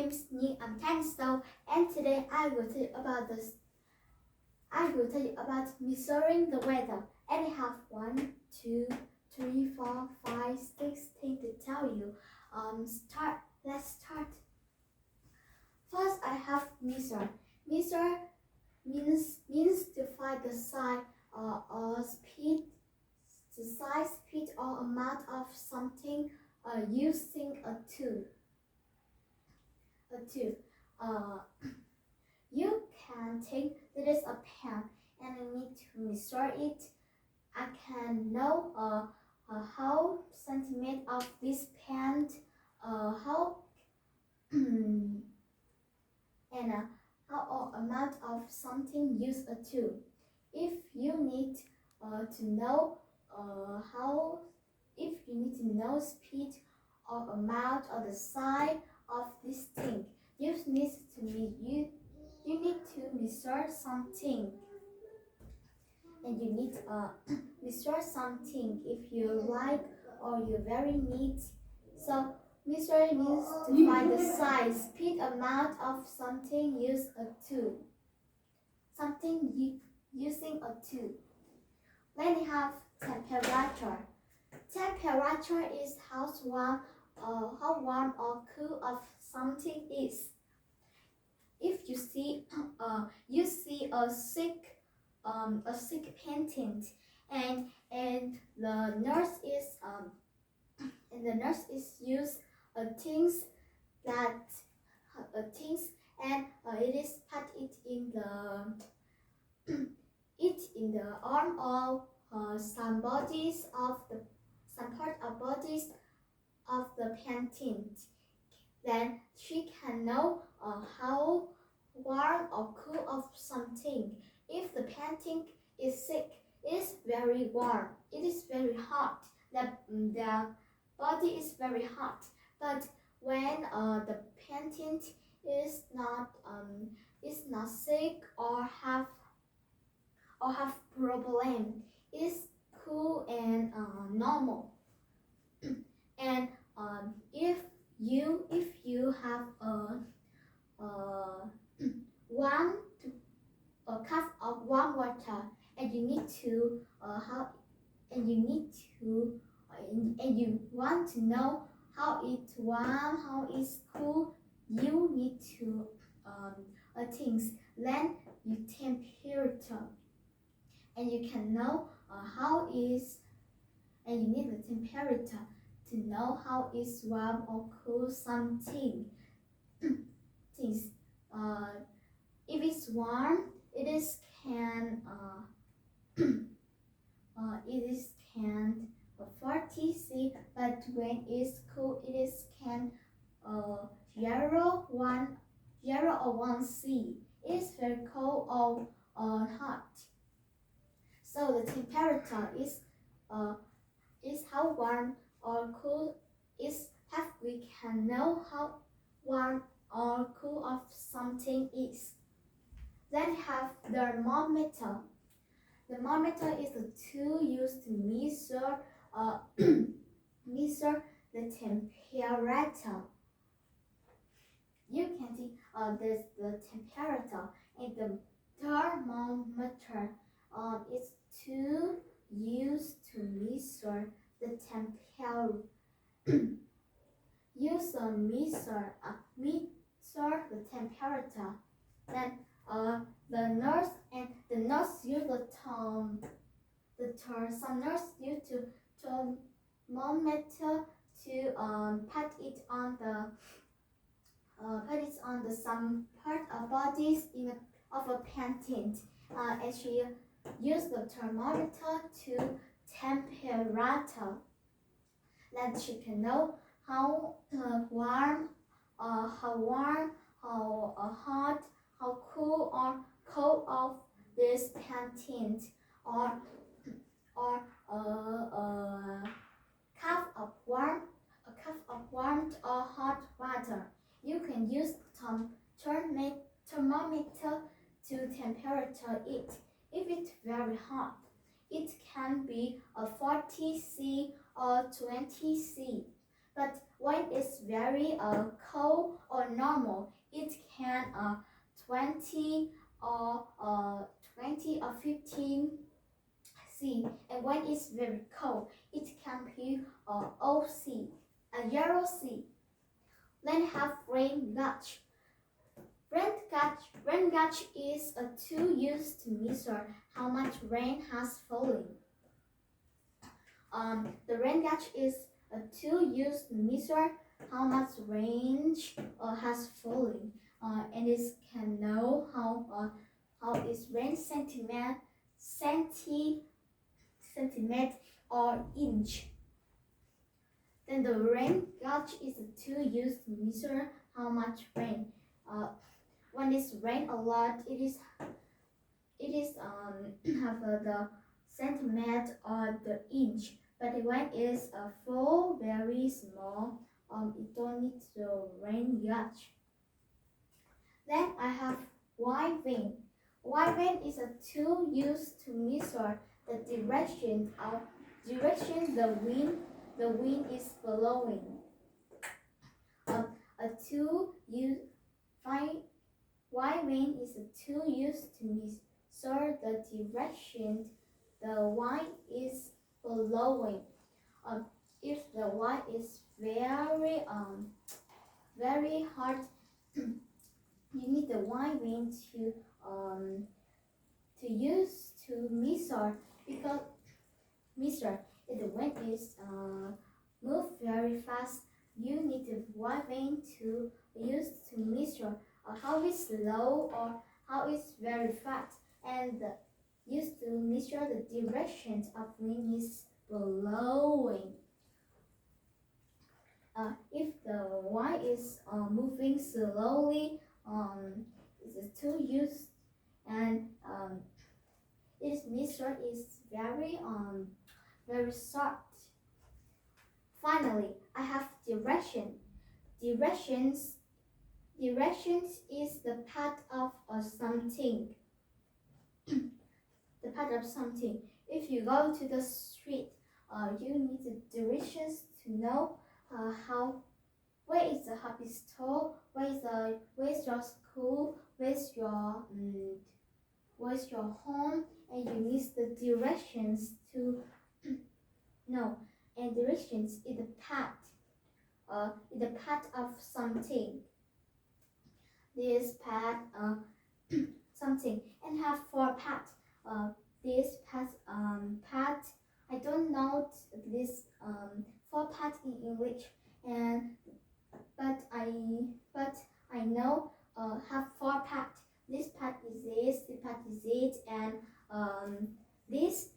name is Ni. I'm 10 years old, and today I will tell you about measuring the weather. And I have 1, 2, 3, 4, 5, 6 things to tell you. Let's start. First, I have measure. Measure means to find the size or speed, or amount of something using a tool. You can take this a pen and I need to measure it. I can know how centimeter of this pen, how and how amount of something use a tool. If you need to know speed or amount or the size of this thing, you need to measure something, and you need measure something if you like or you very need. So measure means to find the size, speed, amount of something using a tool. Then we have temperature. Temperature is how warm or cool of something is. If you see a sick patient and the nurse is use things and it is put it in the arm or some part of bodies of the patient. Then she can know how warm or cool of something. If the patient is sick, it is very warm. It is very hot. The body is very hot. But when the patient is not sick or have problem, it is cool and normal. And if you have a cup of warm water and you need to and you want to know how it's warm, how it's cool, you need to things. Then you temperature, and you can know and you need the temperature to know how it's warm or cool something. Things. If it's warm, it is can 40 C, but when it's cool, it is can 0 or 1 C. It is very cold or hot. So the temperature is how warm or cool is. We can know how warm or cool of something is. Then have thermometer. The thermometer is a tool used to measure the temperature. You can see there's the temperature, and the thermometer is tool used to measure the temperature. Measure the temperature. Then the nurse use some nurse use to thermometer to put it on the some part of bodies of a patient, and she use the thermometer to temperature. Then she can know how warm, how hot, how cool or cold of this patient, or a cup of warm or hot water. You can use thermometer to temperature it. If it's very hot, it can be a 40 C or 20 C. But when it's very cold or normal, it can 20 or 15 C. And when it's very cold, it can be OC, a yellow C. Then have rain gauge. Rain gauge is a tool used to measure how much rain has fallen. The rain gauge is a tool used to measure how much rain has fallen, and it can know how is rain centimeter or inch. Then the rain gauge is a tool used to measure how much rain. When it's rain a lot, it is have the centimeter or the inch. But when it's fall very small, it don't need the rain gauge. Then I have wide vane. Wide vane is a tool used to measure the direction the wind is blowing. A tool used wide vane is a tool used to measure the direction the wind is blowing. If the wind is very hard, you need the wide vane to use to measure, because if the wind is move very fast, you need the wide vane to use to measure how it's slow or how it's very fast, and use to measure the direction of wind is blowing. If the wind is moving slowly, it's a tool used, and its measure is very short. Finally, I have direction. Directions is the path of something. The path of something. If you go to the street, you need the directions to know where is the happy store, where's your school, where's your home, and you need the directions to know. And directions is the path of something. This path something, and have four paths. This path I don't know this four paths in English, but I know have four paths. This path is this path is it, and this,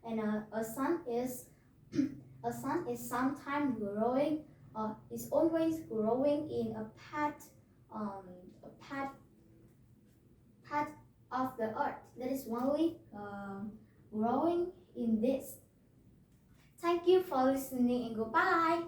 and a sun is sometimes growing. Is always growing in a path of the earth. That is only growing in this. Thank you for listening, and goodbye.